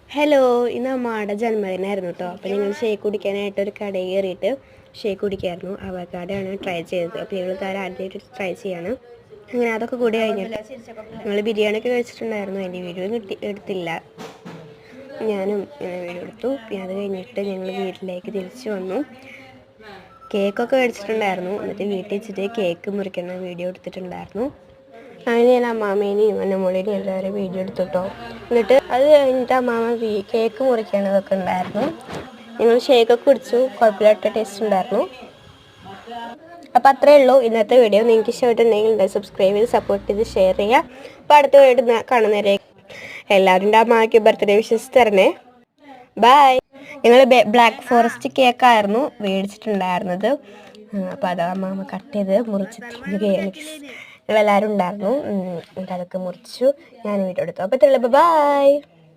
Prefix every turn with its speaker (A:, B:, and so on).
A: Hello, ഇന്ന് അമ്മയുടെ ജന്മദിനമായിരുന്നു കേട്ടോ. അപ്പോൾ ഞങ്ങൾ ഷേക്ക് കുടിക്കാനായിട്ട് ഒരു കടയിൽ കയറിയിട്ട് ഷേക്ക് കുടിക്കായിരുന്നു. അവക്കാടാണ് ട്രൈ ചെയ്തത്. അപ്പോൾ ഞങ്ങൾ താരം ആദ്യമായിട്ട് ട്രൈ ചെയ്യാണ്. അങ്ങനെ അതൊക്കെ കൂടി കഴിഞ്ഞിട്ട് ഞങ്ങൾ ബിരിയാണിയൊക്കെ കഴിച്ചിട്ടുണ്ടായിരുന്നു. അതിൻ്റെ വീഡിയോ എടുത്തില്ല. ഞാനും വീഡിയോ എടുത്തു. പിന്നെ അത് കഴിഞ്ഞിട്ട് ഞങ്ങൾ വീട്ടിലേക്ക് തിരിച്ചു വന്നു. കേക്കൊക്കെ മേടിച്ചിട്ടുണ്ടായിരുന്നു. എന്നിട്ട് വീട്ടിൽ വെച്ചിട്ട് കേക്ക് മുറിക്കുന്ന വീഡിയോ എടുത്തിട്ടുണ്ടായിരുന്നു. അങ്ങനെ ഞാൻ അമ്മാമേനെയും അന്നമോളേനെയും എല്ലാവരും വീഡിയോ എടുത്തിട്ടോ. എന്നിട്ട് അത് കഴിഞ്ഞിട്ട് അമ്മാമ കേക്ക് മുറിക്കണതൊക്കെ ഉണ്ടായിരുന്നു. ഞങ്ങൾ ഷേക്കൊക്കെ കുടിച്ചു. കുഴപ്പമില്ലാത്ത ടേസ്റ്റ് ഉണ്ടായിരുന്നു. അപ്പോൾ അത്രയേ ഉള്ളൂ ഇന്നത്തെ വീഡിയോ. നിങ്ങൾക്ക് ഇഷ്ടമായിട്ടുണ്ടെങ്കിൽ സബ്സ്ക്രൈബ് ചെയ്ത് സപ്പോർട്ട് ചെയ്ത് ഷെയർ ചെയ്യുക. അപ്പോൾ അടുത്ത വീഡിയോ കാണുന്നവരെ എല്ലാവരും അമ്മയ്ക്ക് ബർത്ത്ഡേ വിഷസ് തരണേ. ബൈ. ഞങ്ങൾ ബ്ലാക്ക് ഫോറസ്റ്റ് കേക്കായിരുന്നു മേടിച്ചിട്ടുണ്ടായിരുന്നത്. അപ്പോൾ അത് അമ്മാമ കട്ട് ചെയ്ത് മുറിച്ച് തിന്നുകയാണ്. ഞങ്ങളെല്ലാവരും ഉണ്ടായിരുന്നു. എന്നിട്ട് അതൊക്കെ മുറിച്ചു ഞാൻ വീഡിയോ എടുത്തു. അപ്പോൾ ബൈ.